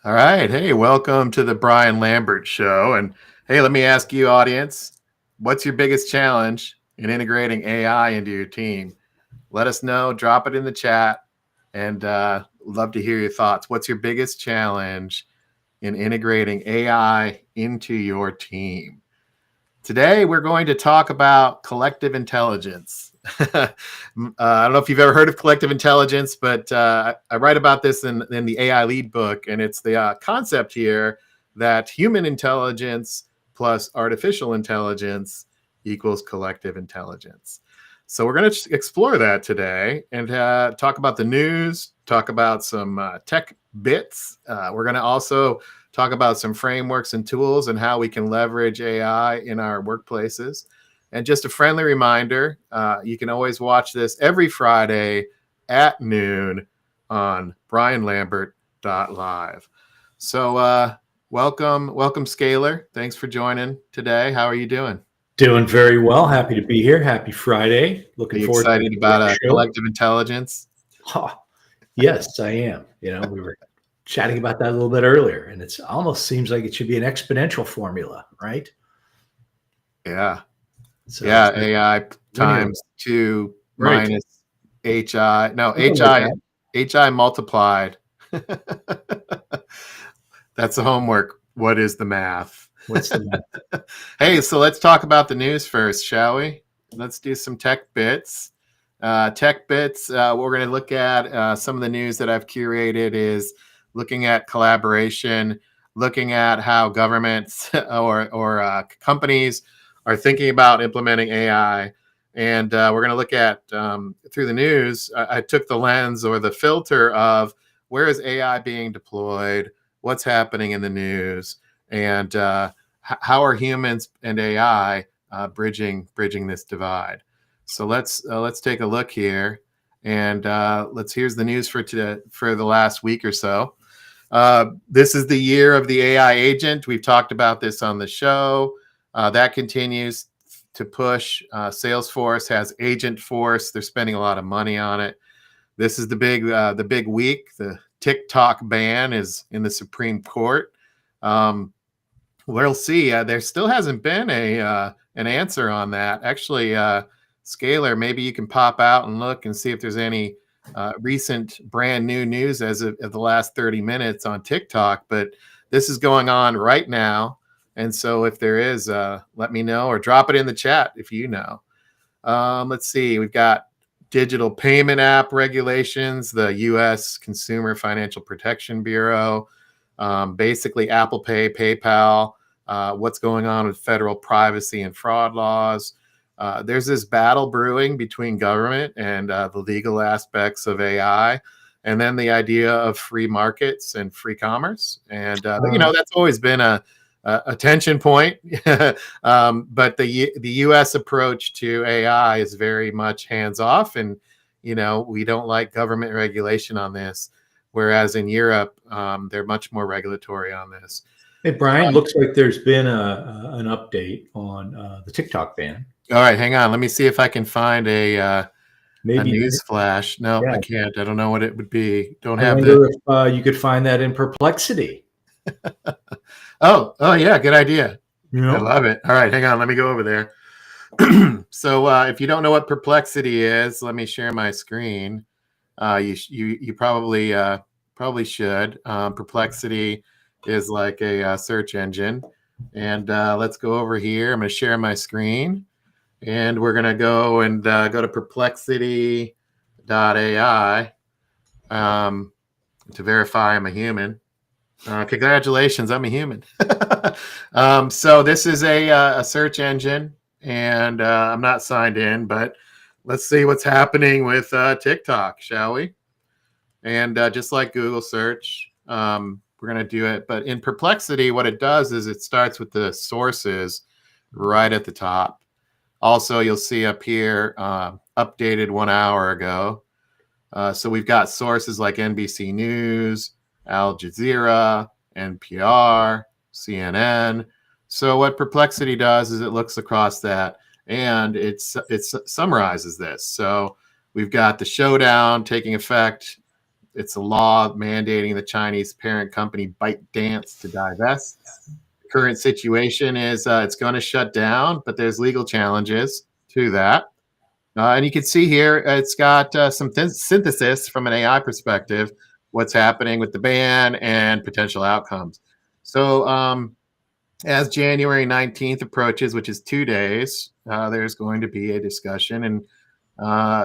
All right. Hey, welcome to the Brian Lambert Show. And hey, let me ask you, audience, what's your biggest challenge in integrating AI into your team? Let us know. Drop it in the chat, and love to hear your thoughts. What's your biggest challenge in integrating AI into your team? Today, we're going to talk about collective intelligence. I don't know if you've ever heard of collective intelligence, but I write about this in the AI Lead book, and it's the concept here that human intelligence plus artificial intelligence equals collective intelligence. So we're going to explore that today and talk about the news, talk about some tech bits. We're going to also talk about some frameworks and tools and how we can leverage AI in our workplaces. And just a friendly reminder, you can always watch this every Friday at noon on brianlambert.live. So welcome, Scaler. Thanks for joining today. How are you doing? Doing very well. Happy to be here. Happy Friday. Looking forward to excited about collective intelligence. Yes, I am. We were chatting about that a little bit earlier, and it almost seems like it should be an exponential formula, right? Yeah. So yeah, AI times 2 minus HI. No, HI multiplied. That's the homework. What is the math? What's the math? Hey, so let's talk about the news first, shall we? Let's do some tech bits. What we're going to look at, some of the news that I've curated is looking at collaboration, looking at how governments or companies are thinking about implementing AI. And we're going to look at, through the news, I took the lens or the filter of where is AI being deployed, what's happening in the news, and how are humans and AI bridging this divide. So let's take a look here, and here's the news for today, for the last week or so. This is the year of the AI agent. We've talked about this on the show. That continues to push. Salesforce has Agent Force. They're spending a lot of money on it. This is the big week. The TikTok ban is in the Supreme Court. We'll see. There still hasn't been an answer on that. Actually, Scaler, maybe you can pop out and look and see if there's any recent brand new news as of the last 30 minutes on TikTok. But this is going on right now. And so if there is, let me know or drop it in the chat if you know. Let's see. We've got digital payment app regulations, the U.S. Consumer Financial Protection Bureau, basically Apple Pay, PayPal, what's going on with federal privacy and fraud laws. There's this battle brewing between government and the legal aspects of AI, and then the idea of free markets and free commerce. And, that's always been a tension point. But the U.S. approach to AI is very much hands off, and we don't like government regulation on this. Whereas in Europe, they're much more regulatory on this. Hey, Brian, looks like there's been an update on the TikTok ban. All right, hang on. Let me see if I can find a news flash. No, I can't. I don't know what it would be. Don't have if you could find that in Perplexity. Oh, yeah, good idea. I love it. All right, hang on. Let me go over there. So if you don't know what Perplexity is, let me share my screen. You probably Probably should. Perplexity is like a search engine. And let's go over here. I'm going to share my screen. And we're going to go and go to perplexity.ai to verify I'm a human. Congratulations, I'm a human. So this is a search engine, and I'm not signed in, but let's see what's happening with TikTok, shall we? And just like Google search, we're going to do it. But in Perplexity, what it does is it starts with the sources right at the top. Also, you'll see up here, updated 1 hour ago. So we've got sources like NBC News, Al Jazeera, NPR, CNN. So what Perplexity does is it looks across that and it summarizes this. So we've got the showdown taking effect. It's a law mandating the Chinese parent company ByteDance to divest. Current situation is it's going to shut down, but there's legal challenges to that. And you can see here it's got some synthesis from an AI perspective, what's happening with the ban and potential outcomes. So as January 19th approaches, which is 2 days, there's going to be a discussion. And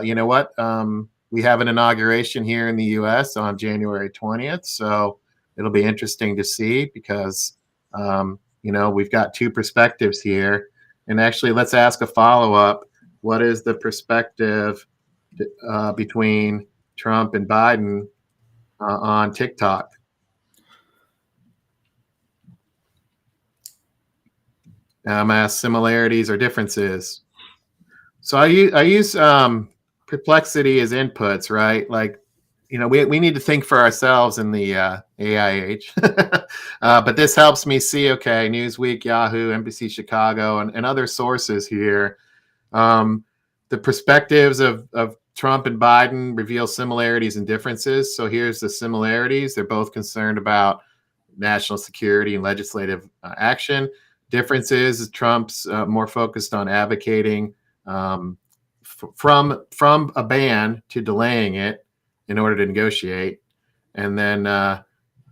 you know what? We have an inauguration here in the U.S. on January 20th. So it'll be interesting to see because we've got two perspectives here. And actually, let's ask a follow-up. What is the perspective between Trump and Biden on TikTok? Ask similarities or differences. So I use Perplexity as inputs, right? Like, we need to think for ourselves in the AI age. But this helps me see, okay, Newsweek, Yahoo, NBC Chicago, and other sources here. The perspectives of Trump and Biden reveal similarities and differences. So here's the similarities. They're both concerned about national security and legislative action. Differences, Trump's more focused on advocating from a ban to delaying it in order to negotiate. And then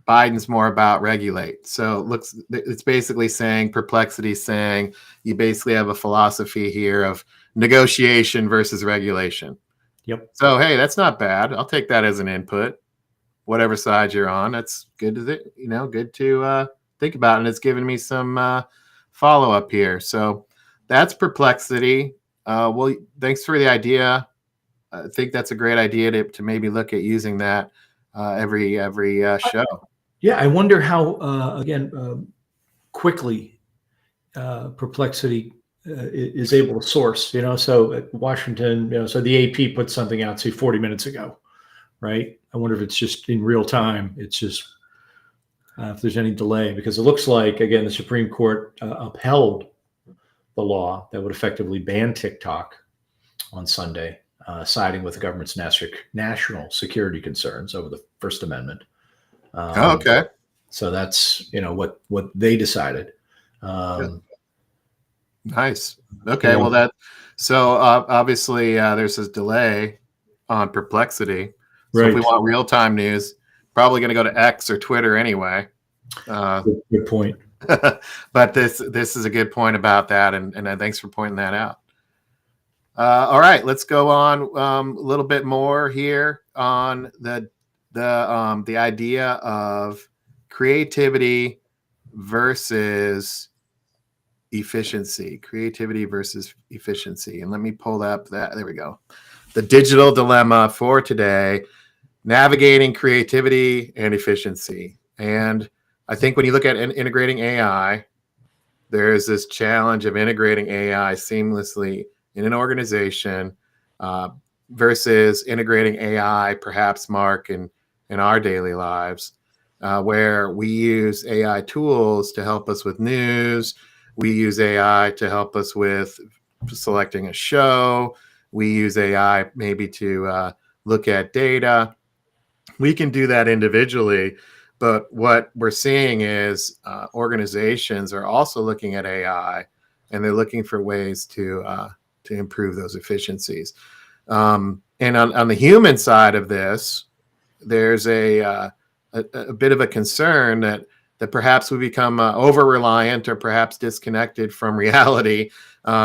Biden's more about regulate. So it's basically saying, Perplexity saying you basically have a philosophy here of negotiation versus regulation. Yep. So, hey, that's not bad. I'll take that as an input. Whatever side you're on, that's good to, good to think about. And it's given me some follow-up here. So that's Perplexity. Well, thanks for the idea. I think that's a great idea to maybe look at using that every show. Yeah, I wonder how quickly Perplexity is able to source. So at Washington, so the AP put something out, say 40 minutes ago, right? I wonder if it's just in real time. It's just if there's any delay, because it looks like, again, the Supreme Court upheld the law that would effectively ban TikTok on Sunday, siding with the government's national security concerns over the First Amendment. Okay. So that's what they decided. Nice. Okay. Well, obviously there's this delay on Perplexity. So right. If we want real time news, probably going to go to X or Twitter anyway. Good point. But this is a good point about that, and thanks for pointing that out. All right, let's go on a little bit more here on the idea of creativity versus efficiency. Creativity versus efficiency. And let me pull up that. There we go. The digital dilemma for today: navigating creativity and efficiency. And I think when you look at integrating AI, there's this challenge of integrating AI seamlessly in an organization versus integrating AI, perhaps, Mark, in our daily lives, where we use AI tools to help us with news. We use AI to help us with selecting a show. We use AI maybe to look at data. We can do that individually. But what we're seeing is organizations are also looking at AI, and they're looking for ways to improve those efficiencies. And on the human side of this, there's a a bit of a concern that perhaps we become over reliant or perhaps disconnected from reality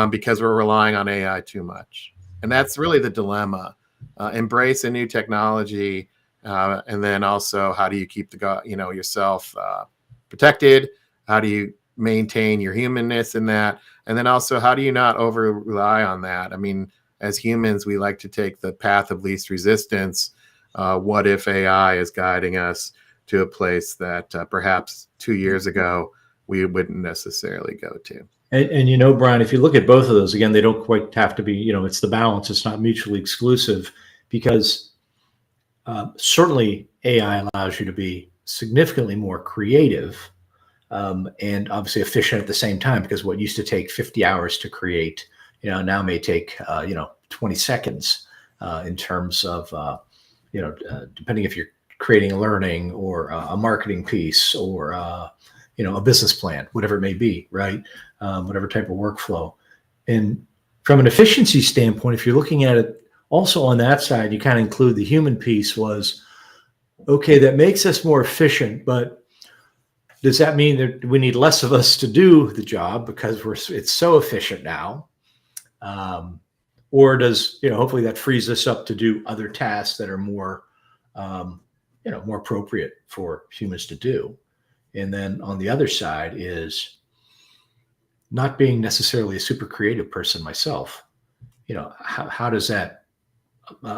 because we're relying on AI too much. And that's really the dilemma. Embrace a new technology, and then also how do you keep yourself protected? How do you maintain your humanness in that? And then also, how do you not over rely on that? I mean, as humans, we like to take the path of least resistance. What if AI is guiding us to a place that perhaps 2 years ago we wouldn't necessarily go to? And Brian, if you look at both of those, again, they don't quite have to be, it's the balance. It's not mutually exclusive, because certainly AI allows you to be significantly more creative, and obviously efficient at the same time, because what used to take 50 hours to create, now may take, 20 seconds in terms of, depending if you're creating a learning or a marketing piece or, a business plan, whatever it may be, right? Whatever type of workflow. And from an efficiency standpoint, if you're looking at it also on that side, you kind of include the human piece was, okay, that makes us more efficient, but does that mean that we need less of us to do the job because it's so efficient now? Or does, hopefully that frees us up to do other tasks that are more, more appropriate for humans to do. And then on the other side is not being necessarily a super creative person myself. How does that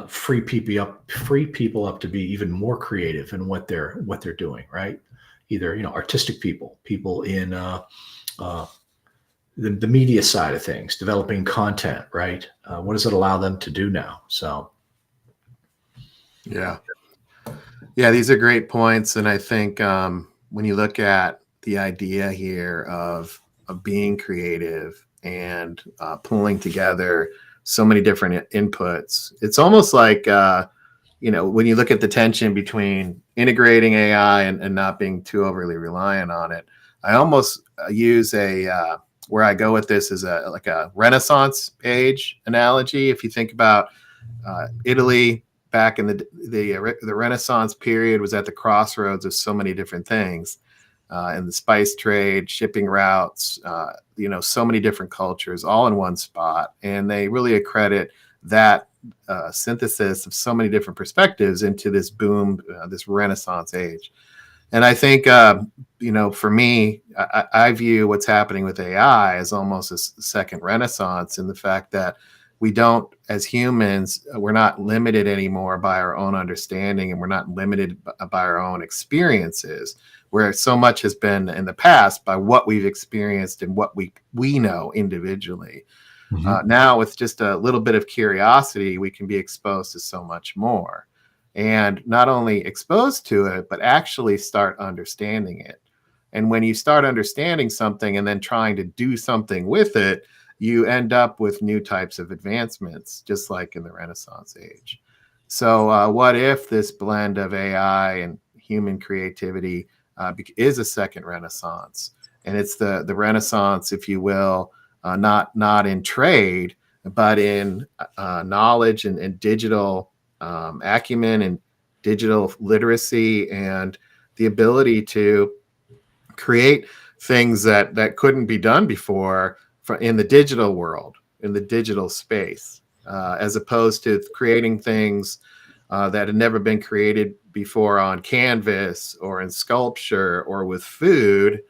free people up to be even more creative in what they're doing, right? Either artistic people in the media side of things, developing content, right? What does it allow them to do now? So, yeah, these are great points, and I think when you look at the idea here of being creative and pulling together so many different inputs, it's almost like when you look at the tension between integrating AI and not being too overly reliant on it. I almost use where I go with this is like a Renaissance age analogy. If you think about Italy back in the Renaissance period, was at the crossroads of so many different things, in the spice trade, shipping routes, so many different cultures all in one spot, and they really accredit that synthesis of so many different perspectives into this boom, this Renaissance age. And I think, for me, I view what's happening with AI as almost a second Renaissance, in the fact that we don't, as humans, we're not limited anymore by our own understanding, and we're not limited by our own experiences, where so much has been in the past by what we've experienced and what we know individually. Mm-hmm. Now, with just a little bit of curiosity, we can be exposed to so much more. And not only exposed to it, but actually start understanding it. And when you start understanding something and then trying to do something with it, you end up with new types of advancements, just like in the Renaissance age. So what if this blend of AI and human creativity is a second Renaissance? And it's the Renaissance, if you will, not in trade, but in knowledge and digital acumen and digital literacy, and the ability to create things that couldn't be done before in the digital world, in the digital space, as opposed to creating things that had never been created before on canvas or in sculpture or with food.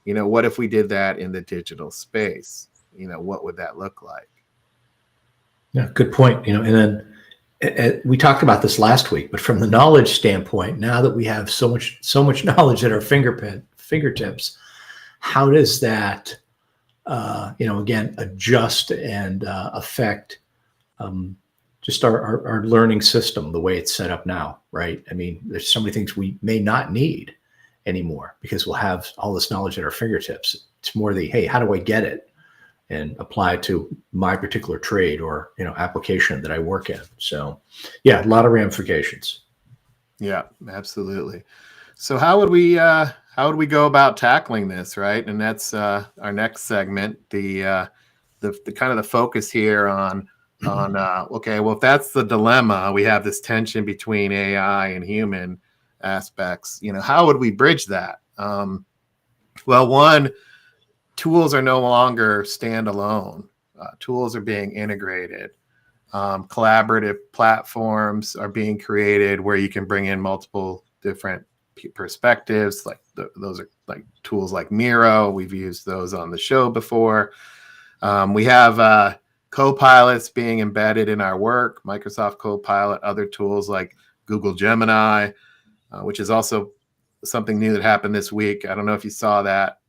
What if we did that in the digital space? What would that look like? Yeah, good point. And then we talked about this last week, but from the knowledge standpoint, now that we have so much knowledge at our fingertips, how does that, again, adjust and affect just our learning system, the way it's set up now, right? I mean, there's so many things we may not need anymore because we'll have all this knowledge at our fingertips. It's more hey, how do I get it and apply it to my particular trade or, application that I work in? So yeah, a lot of ramifications. Yeah, absolutely. So how would we go about tackling this, right? And that's our next segment, the kind of the focus here on okay, well, if that's the dilemma, we have this tension between AI and human. aspects. How would we bridge that? Well, one, tools are no longer standalone. Tools are being integrated. Collaborative platforms are being created where you can bring in multiple different perspectives. Like those are like tools like Miro. We've used those on the show before. We have co-pilots being embedded in our work, Microsoft Copilot, other tools like Google Gemini, which is also something new that happened this week. I don't know if you saw that,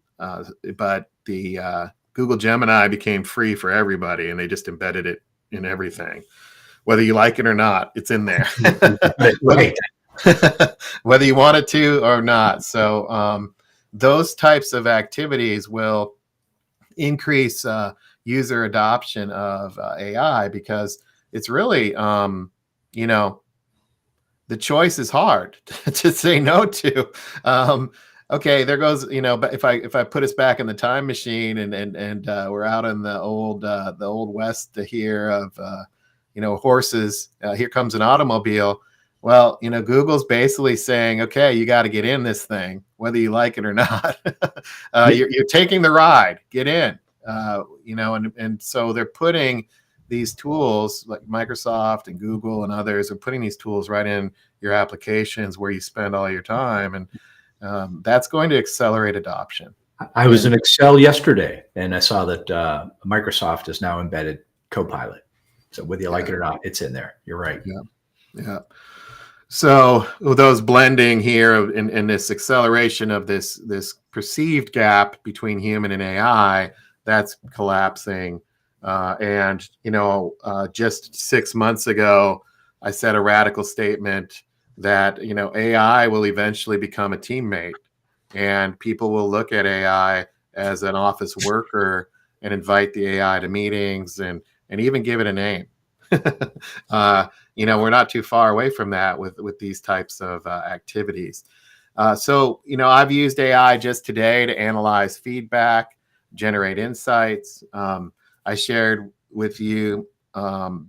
but the Google Gemini became free for everybody, and they just embedded it in everything. Whether you like it or not, it's in there. Right. Whether you want it to or not. So those types of activities will increase user adoption of AI, because it's really, the choice is hard to say no to. Okay, there goes, but if I put us back in the time machine and we're out in the old West here of, horses, here comes an automobile. Well, Google's basically saying, okay, you got to get in this thing, whether you like it or not. You're taking the ride, get in, and so they're putting these tools like Microsoft and Google and others are putting these tools right in your applications where you spend all your time. And that's going to accelerate adoption. I was in Excel yesterday, and I saw that Microsoft has now embedded Copilot. So whether you like it or not, it's in there. You're right. Yeah. So those blending here in this acceleration of this perceived gap between human and AI, that's collapsing. And just 6 months ago, I said a radical statement that AI will eventually become a teammate, and people will look at AI as an office worker and invite the AI to meetings and even give it a name. We're not too far away from that with these types of activities. So I've used AI just today to analyze feedback, generate insights. I shared with you the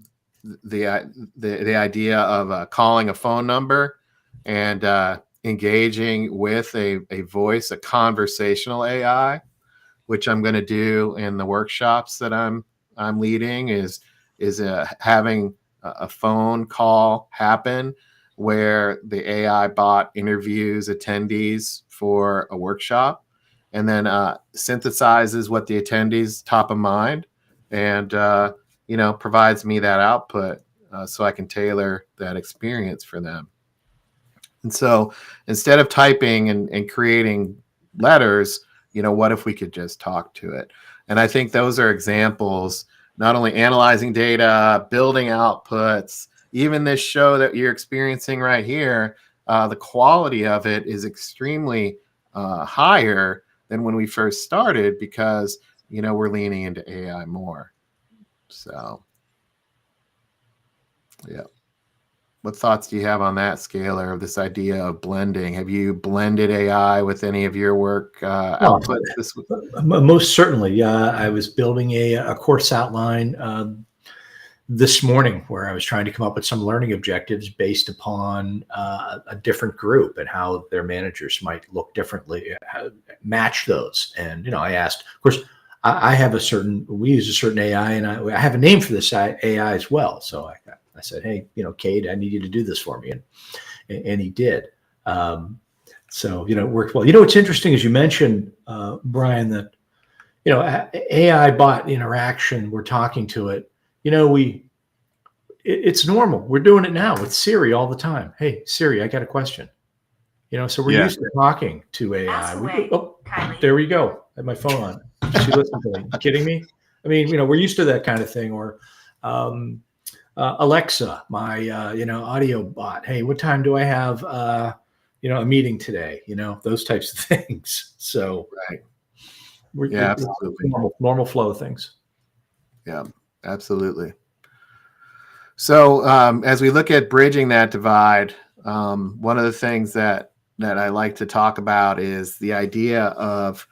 idea of calling a phone number and engaging with a conversational AI, which I'm going to do in the workshops that I'm leading. Is having a phone call happen where the AI bot interviews attendees for a workshop, and then synthesizes what the attendees top of mind, and provides me that output so I can tailor that experience for them. And so instead of typing and creating letters, what if we could just talk to it? And I think those are examples, not only analyzing data, building outputs, even this show that you're experiencing right here, the quality of it is extremely higher than when we first started, because, we're leaning into AI more. So, yeah. What thoughts do you have on that, Scalar, of this idea of blending? Have you blended AI with any of your work outputs this week? Most certainly. I was building a course outline this morning where I was trying to come up with some learning objectives based upon a different group and how their managers might look differently, match those. And, I asked, of course, we use a certain AI, and I have a name for this AI as well. So I said, hey, Cade, I need you to do this for me. And he did. So, it worked well. What's interesting is you mentioned, Brian, that, AI bot interaction, we're talking to it, it's normal. We're doing it now with Siri all the time. Hey, Siri, I got a question. So we're used to talking to AI. There we go. I had my phone on. She listened to me. You kidding me? I mean, we're used to that kind of thing. Or Alexa, my audio bot. Hey, what time do I have a meeting today? Those types of things. So right. Absolutely. Normal flow of things. Yeah, absolutely. So as we look at bridging that divide, one of the things that I like to talk about is the idea of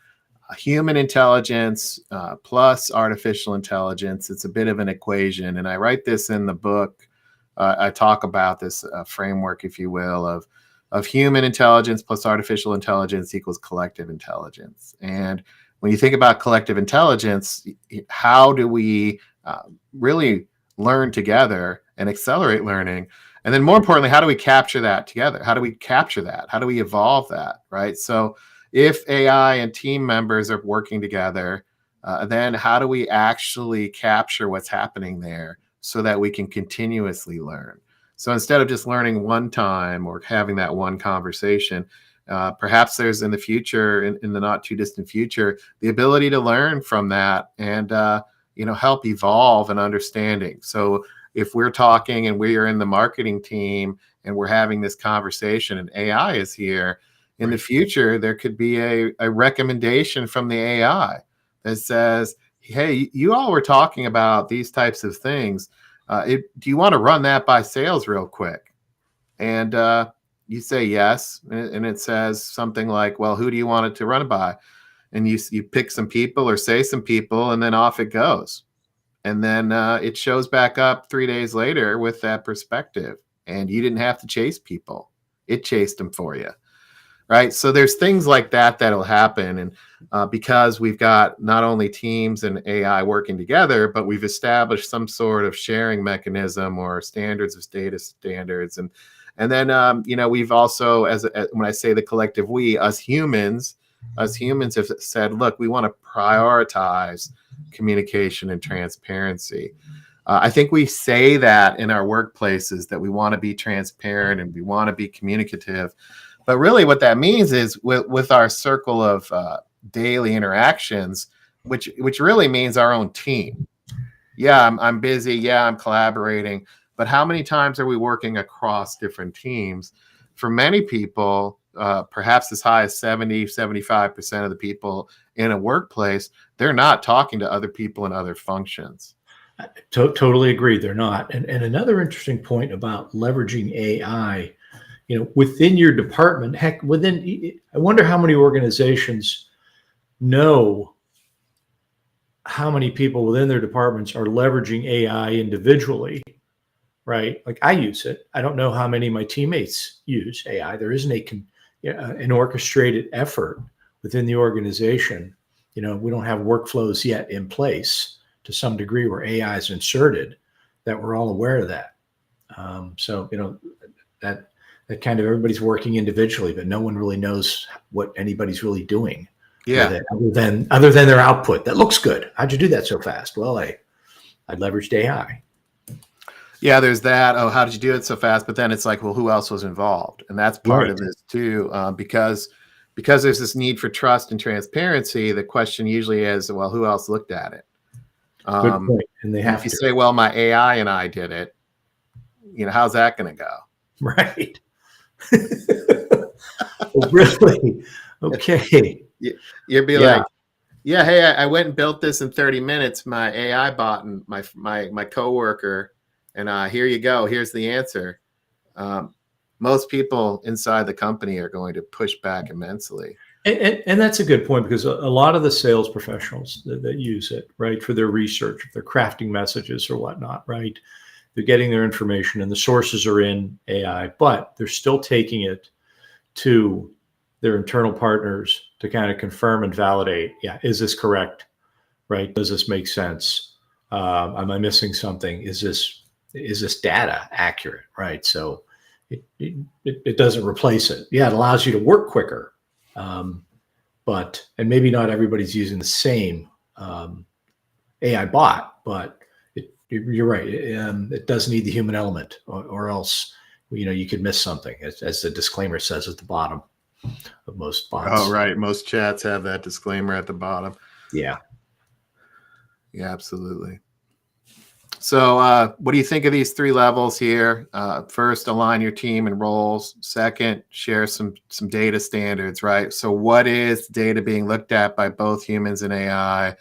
human intelligence plus artificial intelligence. It's a bit of an equation, and I write this in the book. I talk about this framework, if you will, of of human intelligence plus artificial intelligence equals collective intelligence. And when you think about collective intelligence, how do we really learn together and accelerate learning? And then more importantly, how do we capture that together? How do we capture that? How do we evolve that, right? So if AI and team members are working together, then how do we actually capture what's happening there so that we can continuously learn? So instead of just learning one time or having that one conversation, perhaps there's in the future, in the not too distant future, the ability to learn from that and help evolve an understanding. So if we're talking and we are in the marketing team and we're having this conversation and AI is here, in the future, there could be a recommendation from the AI that says, hey, you all were talking about these types of things. Do you want to run that by sales real quick? And you say yes. And it says something like, well, who do you want it to run it by? And you pick some people or say some people, and then off it goes. And then it shows back up 3 days later with that perspective. And you didn't have to chase people. It chased them for you. Right. So there's things like that that'll happen. And because we've got not only teams and AI working together, but we've established some sort of sharing mechanism or standards of data standards. And then, we've also, when I say the collective, us humans have said, look, we want to prioritize communication and transparency. I think we say that in our workplaces that we want to be transparent and we want to be communicative. But really what that means is with our circle of daily interactions, which really means our own team. Yeah, I'm busy. Yeah, I'm collaborating. But how many times are we working across different teams? For many people, perhaps as high as 75% of the people in a workplace, they're not talking to other people in other functions. Totally agree. They're not. And another interesting point about leveraging AI, within your department, heck, I wonder how many organizations know how many people within their departments are leveraging AI individually, right? Like I use it. I don't know how many of my teammates use AI. There isn't an orchestrated effort within the organization. We don't have workflows yet in place to some degree where AI is inserted that we're all aware of that. So that kind of everybody's working individually, but no one really knows what anybody's really doing. Yeah. Other than their output. That looks good. How'd you do that so fast? Well, I leveraged AI. Yeah, there's that. Oh, how did you do it so fast? But then it's like, well, who else was involved? And that's part of this too, because there's this need for trust and transparency. The question usually is, well, who else looked at it? Good point. And they have if you say, well, my AI and I did it, how's that going to go? Right. Oh, really? Okay. You'd be like, yeah, hey, I went and built this in 30 minutes, my AI bot and my coworker, and here you go. Here's the answer. Most people inside the company are going to push back immensely. And that's a good point, because a lot of the sales professionals that use it, right, for their research, if they're crafting messages or whatnot, right, they're getting their information and the sources are in AI, but they're still taking it to their internal partners to kind of confirm and validate. Yeah, is this correct? Right? Does this make sense? Am I missing something? Is this data accurate? Right? So it doesn't replace it. Yeah, it allows you to work quicker, and maybe not everybody's using the same AI bot, but you're right. It does need the human element, or else you could miss something, as the disclaimer says at the bottom of most bots. Oh, right. Most chats have that disclaimer at the bottom. Yeah. Yeah, absolutely. So what do you think of these 3 levels here? First, align your team and roles. Second, share some data standards, right? So what is data being looked at by both humans and AI?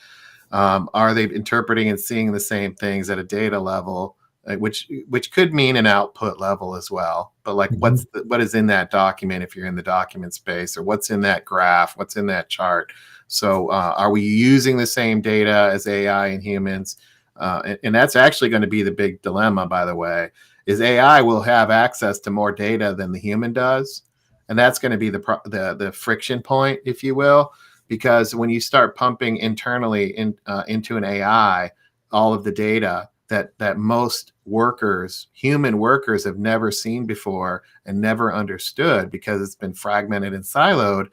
Are they interpreting and seeing the same things at a data level, which could mean an output level as well? But like, what is in that document if you're in the document space, or what's in that graph, what's in that chart? So are we using the same data as AI and humans? And that's actually going to be the big dilemma, by the way, is AI will have access to more data than the human does. and that's going to be the friction point, if you will, because when you start pumping internally into an AI all of the data that most workers, human workers, have never seen before and never understood because it's been fragmented and siloed.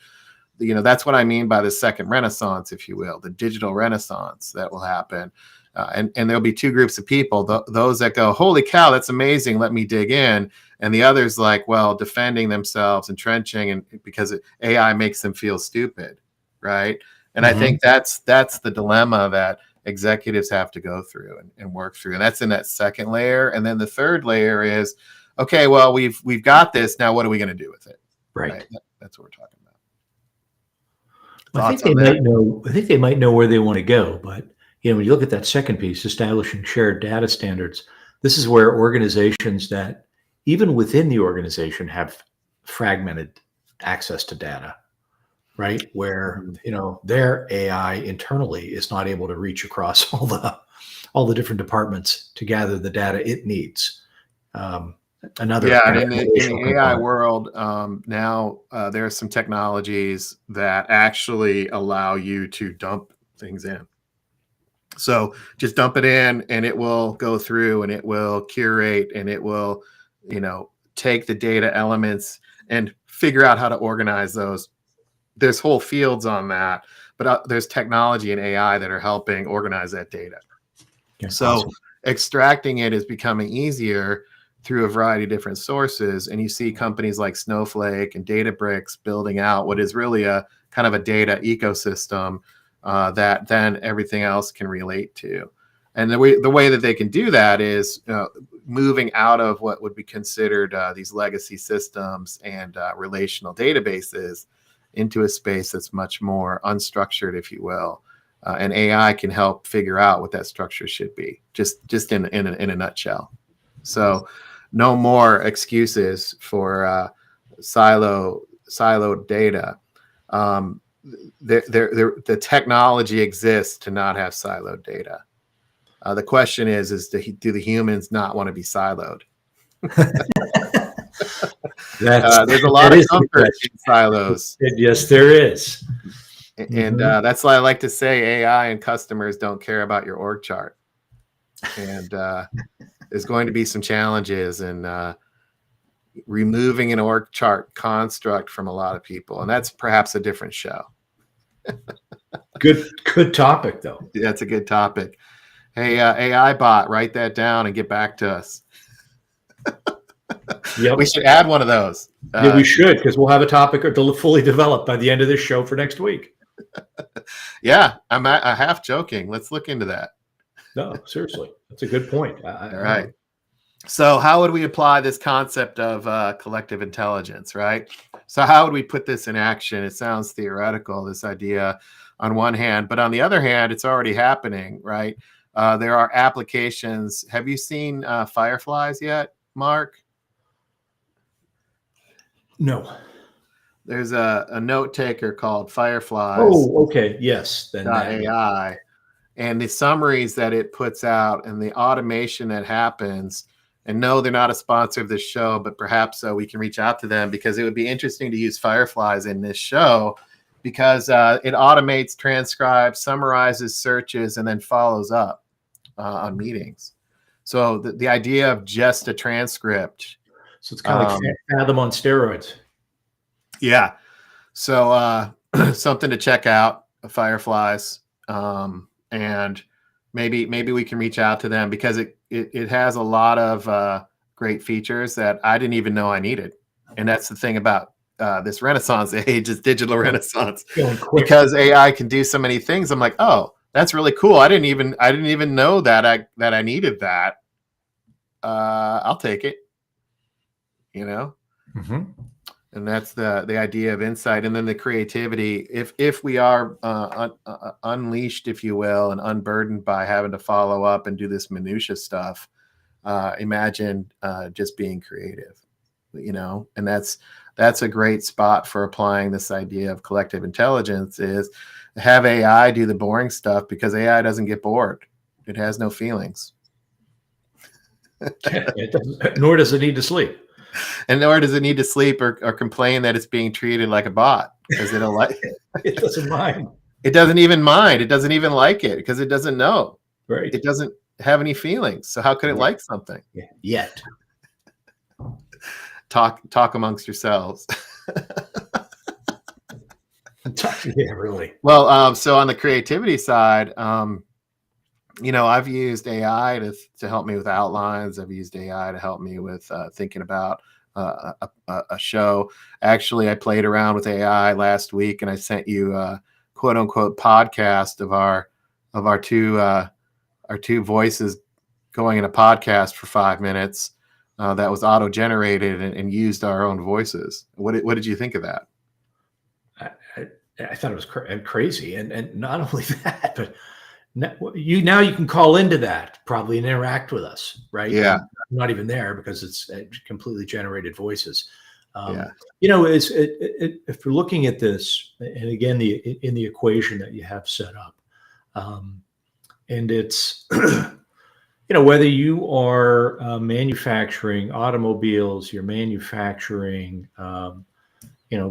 That's what I mean by the second renaissance, if you will, the digital renaissance that will happen. And there'll be two groups of people, those that go, holy cow, that's amazing, let me dig in. And the others like, well, defending themselves, entrenching, and because AI makes them feel stupid, right? And I think that's the dilemma that executives have to go through and work through. And that's in that second layer. And then the third layer is, okay, well, we've got this. Now, what are we going to do with it? Right. That's what we're talking about. Well, I think they might know. I think they might know where they want to go. But when you look at that second piece, establishing shared data standards, this is where organizations that even within the organization have fragmented access to data, right? Where their AI internally is not able to reach across all the different departments to gather the data it needs. Another in the AI world now, there are some technologies that actually allow you to dump things in. So just dump it in, and it will go through, and it will curate, and it will, take the data elements and figure out how to organize those. There's whole fields on that, but there's technology and AI that are helping organize that data. Yeah, so awesome. Extracting it is becoming easier through a variety of different sources. And you see companies like Snowflake and Databricks building out what is really a kind of a data ecosystem that then everything else can relate to. And the way that they can do that is moving out of what would be considered these legacy systems and relational databases into a space that's much more unstructured, if you will. And AI can help figure out what that structure should be, just in a nutshell. So no more excuses for siloed data. The technology exists to not have siloed data. The question is do the humans not want to be siloed? There's a lot of comfort in silos. Yes, there is. And that's why I like to say AI and customers don't care about your org chart. And there's going to be some challenges in removing an org chart construct from a lot of people. And that's perhaps a different show. Good topic, though. Yeah, it's a good topic. Hey, AI bot, write that down and get back to us. Yep. We should add one of those. Yeah, we should, because we'll have a topic fully developed by the end of this show for next week. Yeah, I'm half joking. Let's look into that. No, seriously. That's a good point. All right. So how would we apply this concept of collective intelligence, right? So how would we put this in action? It sounds theoretical, this idea on one hand, but on the other hand, it's already happening, right? There are applications. Have you seen Fireflies yet, Mark? No. There's a note taker called Fireflies. Oh, okay. Yes. Then AI. And the summaries that it puts out and the automation that happens. And no, they're not a sponsor of this show, but perhaps we can reach out to them, because it would be interesting to use Fireflies in this show, because it automates, transcribes, summarizes searches, and then follows up on meetings. So the idea of just a transcript. So it's kind of like Fathom on steroids. Yeah. So something to check out, Fireflies. And maybe we can reach out to them, because it has a lot of great features that I didn't even know I needed. And that's the thing about this Renaissance age, is digital Renaissance, because AI can do so many things. I'm like, oh, that's really cool. I didn't even know that I needed that. I'll take it, Mm-hmm. And that's the idea of insight. And then the creativity, if we are unleashed, if you will, and unburdened by having to follow up and do this minutia stuff, imagine just being creative, and that's a great spot for applying this idea of collective intelligence, is have AI do the boring stuff, because AI doesn't get bored. It has no feelings. Nor does it need to sleep. And nor does it need to sleep or complain that it's being treated like a bot, because it'll like It doesn't mind. it doesn't even mind. It doesn't even like it because it doesn't know. Right. It doesn't have any feelings. So how could it Yeah. like something? Yeah. Yet. Talk amongst yourselves. Yeah, really. Well, so on the creativity side, I've used AI to help me with outlines. I've used AI to help me with thinking about a show. Actually, I played around with AI last week, and I sent you a quote unquote podcast of our two voices going in a podcast for 5 minutes. That was auto generated and used our own voices. What did you think of that? I thought it was crazy, and not only that, but now you can call into that probably and interact with us, right? Yeah. I'm not even there because it's completely generated voices. Yeah. If we're looking at this, and again, in the equation that you have set up, and it's whether you are manufacturing automobiles, you're manufacturing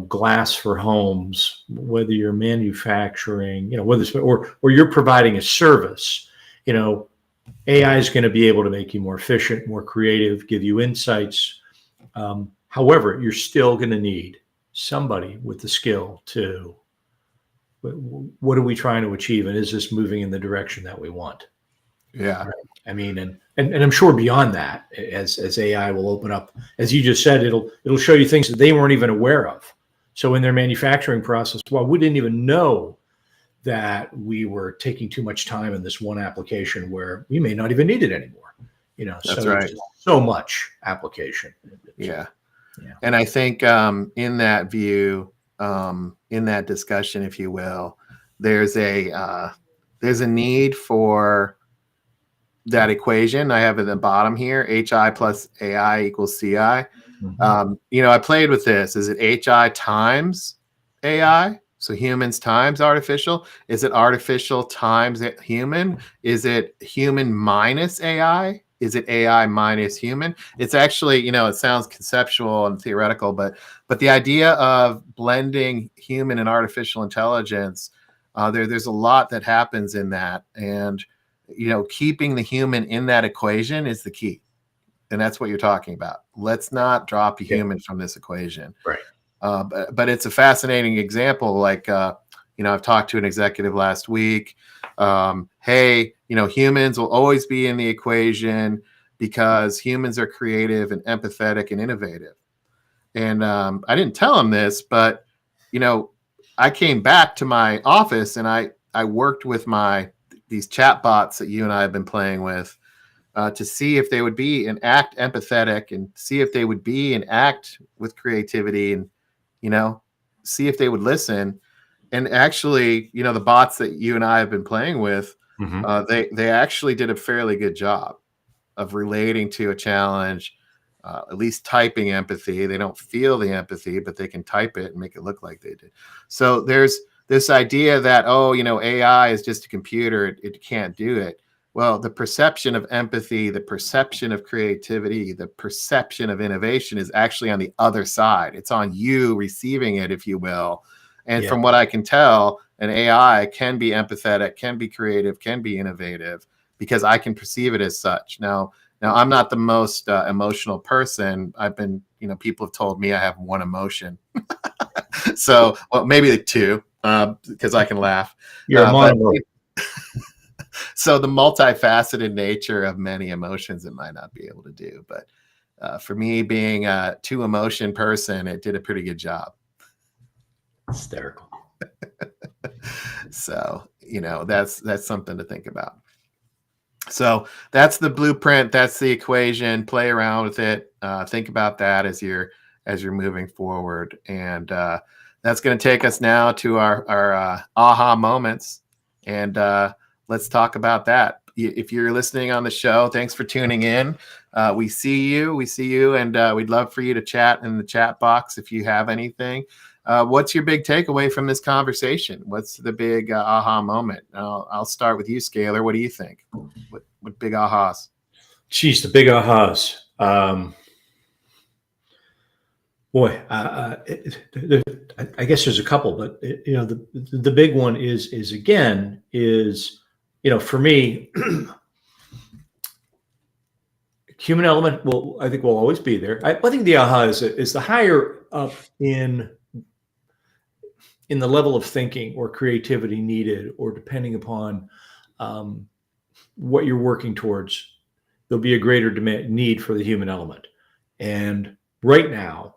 glass for homes, whether you're manufacturing, or you're providing a service, AI is going to be able to make you more efficient, more creative, give you insights. However, you're still going to need somebody with the skill to, what are we trying to achieve? And is this moving in the direction that we want? Yeah. Right. I mean, and I'm sure beyond that, as AI will open up, as you just said, it'll show you things that they weren't even aware of. So in their manufacturing process, well, we didn't even know that we were taking too much time in this one application where we may not even need it anymore. That's so right. So much application. Yeah. Yeah. And I think in that view, in that discussion, if you will, there's a need for that equation. I have at the bottom here, HI plus AI equals CI. Mm-hmm. I played with this. Is it HI times AI? So humans times artificial? Is it artificial times human? Is it human minus AI? Is it AI minus human? It's actually, it sounds conceptual and theoretical, but the idea of blending human and artificial intelligence, there's a lot that happens in that. And keeping the human in that equation is the key. And that's what you're talking about. Let's not drop a human from this equation. Right. But it's a fascinating example. Like, I've talked to an executive last week. Hey, humans will always be in the equation because humans are creative and empathetic and innovative. And I didn't tell him this, but, I came back to my office and I worked with these chat bots that you and I have been playing with to see if they would be and act empathetic and see if they would be and act with creativity and, see if they would listen. And actually, the bots that you and I have been playing with, Mm-hmm. they actually did a fairly good job of relating to a challenge, at least typing empathy. They don't feel the empathy, but they can type it and make it look like they did. So there's this idea that, AI is just a computer. It can't do it. Well, the perception of empathy, the perception of creativity, the perception of innovation is actually on the other side. It's on you receiving it, if you will. And from what I can tell, an AI can be empathetic, can be creative, can be innovative because I can perceive it as such. Now I'm not the most emotional person. I've been, people have told me I have one emotion. So, well, maybe two, because I can laugh. You're a monologue. So the multifaceted nature of many emotions, it might not be able to do. But for me, being a two emotion person, it did a pretty good job. Hysterical. So, that's something to think about. So that's the blueprint. That's the equation. Play around with it. Think about that as you're moving forward. And that's going to take us now to our aha moments. And let's talk about that. If you're listening on the show, thanks for tuning in. We see you, and we'd love for you to chat in the chat box if you have anything. What's your big takeaway from this conversation? What's the big aha moment? I'll start with you, Scalar. What do you think? What big ahas? Geez, the big ahas. Boy, I guess there's a couple, but the big one is again is for me, human element will I think will always be there. I think the aha is the higher up in the level of thinking or creativity needed, or depending upon what you're working towards, there'll be a greater need for the human element. And right now,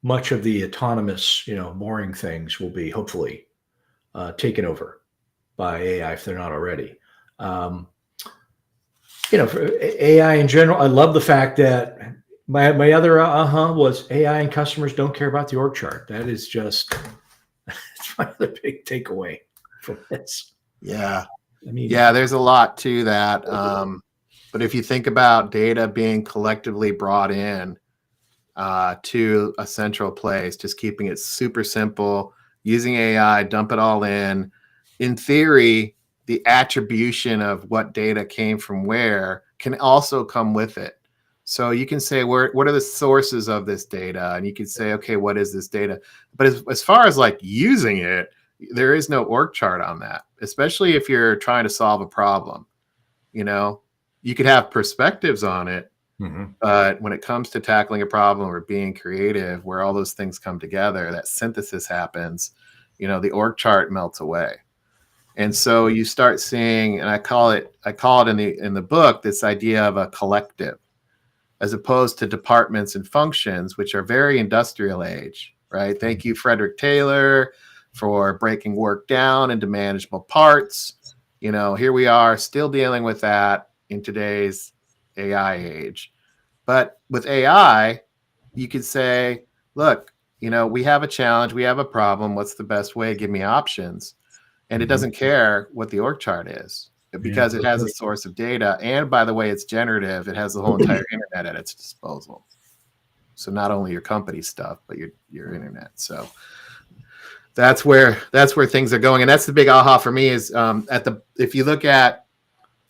much of the autonomous, boring things will be hopefully taken over by AI if they're not already. For AI in general, I love the fact that my other was AI and customers don't care about the org chart. That is just it's my other big takeaway from this. Yeah. I mean, Yeah, there's a lot to that. But if you think about data being collectively brought in to a central place, just keeping it super simple, using AI, dump it all in theory, the attribution of what data came from where can also come with it. So you can say, what are the sources of this data? And you can say, okay, what is this data? But as far as like using it, there is no org chart on that, especially if you're trying to solve a problem. You could have perspectives on it, but when it comes to tackling a problem or being creative, where all those things come together, that synthesis happens, the org chart melts away. And so you start seeing, and I call it in the book, this idea of a collective, as opposed to departments and functions, which are very industrial age, right? Thank you, Frederick Taylor, for breaking work down into manageable parts. Here we are still dealing with that in today's AI age. But with AI, you could say, look, we have a challenge, we have a problem. What's the best way? Give me options. And it doesn't care what the org chart is because it has a source of data. And by the way, it's generative. It has the whole entire internet at its disposal. So not only your company stuff, but your internet. So that's where things are going. And that's the big aha for me is if you look at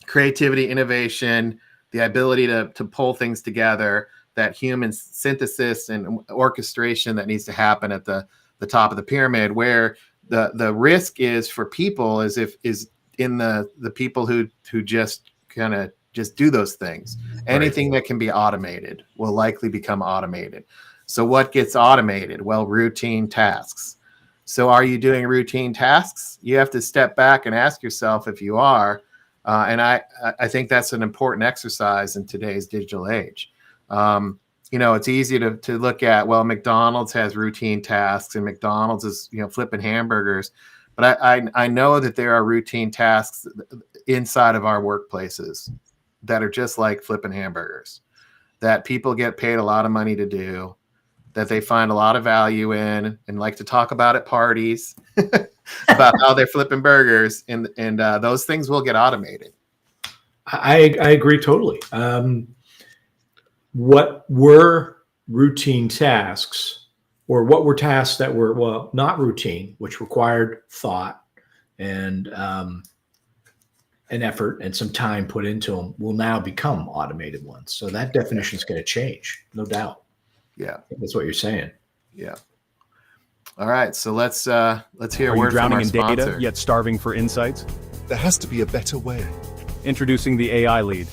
creativity, innovation, the ability to pull things together, that human synthesis and orchestration that needs to happen at the top of the pyramid, where the risk is for people is in the people who just kind of just do those things. Anything that can be automated will likely become automated. So what gets automated? Well, routine tasks. So are you doing routine tasks? You have to step back and ask yourself if you are. And I think that's an important exercise in today's digital age. It's easy to look at, well, McDonald's has routine tasks and McDonald's is, flipping hamburgers. But I know that there are routine tasks inside of our workplaces that are just like flipping hamburgers, that people get paid a lot of money to do, that they find a lot of value in and like to talk about at parties about how they're flipping burgers. And those things will get automated. I agree totally. What were routine tasks, or what were tasks that were, not routine, which required thought and an effort and some time put into them, will now become automated ones. So that definition is going to change, no doubt. Yeah, that's what you're saying. Yeah. All right, so let's hear a word from our sponsor. Are you drowning in data yet starving for insights? There has to be a better way. Introducing the AI Lead,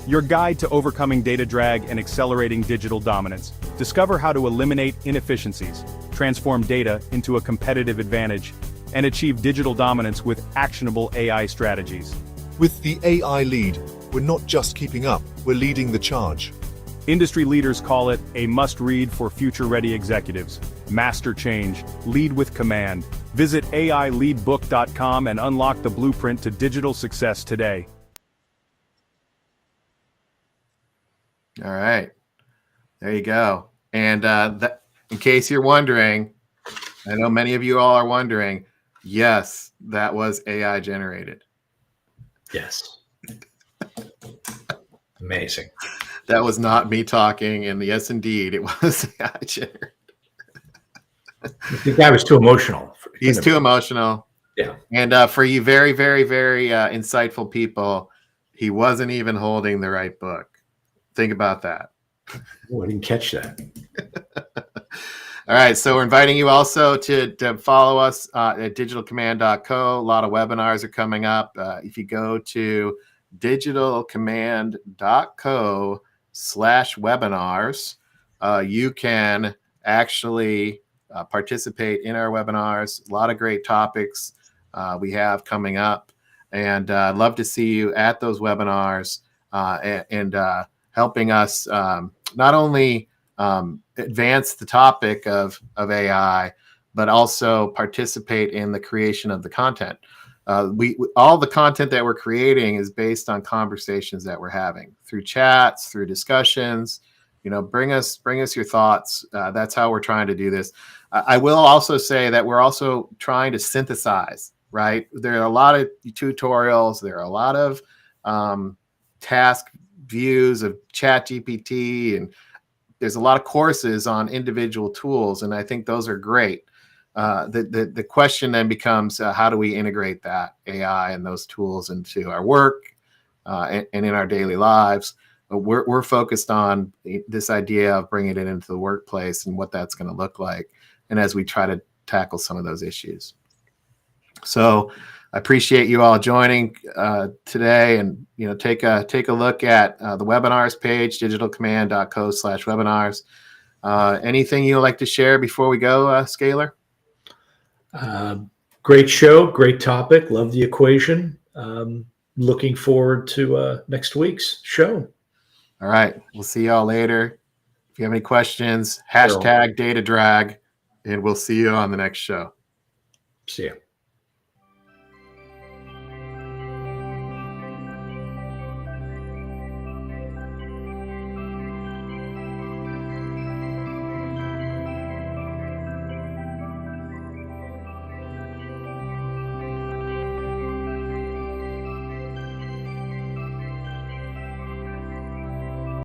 your guide to overcoming data drag and accelerating digital dominance. Discover how to eliminate inefficiencies, transform data into a competitive advantage, and achieve digital dominance with actionable AI strategies. With the AI Lead, we're not just keeping up, we're leading the charge. Industry leaders call it a must-read for future-ready executives. Master change, lead with command. Visit AILeadbook.com and unlock the blueprint to digital success today. All right, there you go. And in case you're wondering, I know many of you all are wondering, yes, that was AI generated. Yes. Amazing. That was not me talking, and yes, indeed, it was AI generated. The guy was too emotional. He's too emotional. Yeah. And for you very, very, very insightful people, he wasn't even holding the right book. Think about that. Oh, I didn't catch that. All right, so we're inviting you also to follow us at digitalcommand.co. A lot of webinars are coming up. If you go to digitalcommand.co/webinars, you can actually participate in our webinars. A lot of great topics we have coming up, and I'd love to see you at those webinars and helping us not only advance the topic of AI, but also participate in the creation of the content. We all the content that we're creating is based on conversations that we're having through chats, through discussions. Bring us your thoughts. That's how we're trying to do this. I will also say that we're also trying to synthesize. Right, there are a lot of tutorials. There are a lot of task views of ChatGPT, and there's a lot of courses on individual tools, and I think those are great. The question then becomes, how do we integrate that AI and those tools into our work and in our daily lives? We're focused on this idea of bringing it into the workplace and what that's going to look like, and as we try to tackle some of those issues. So I appreciate you all joining today, and take a look at the webinars page, digitalcommand.co/webinars. Anything you'd like to share before we go, Scalar? Great show, great topic. Love the equation. Looking forward to next week's show. All right, we'll see y'all later. If you have any questions, #DataDrag, and we'll see you on the next show. See ya.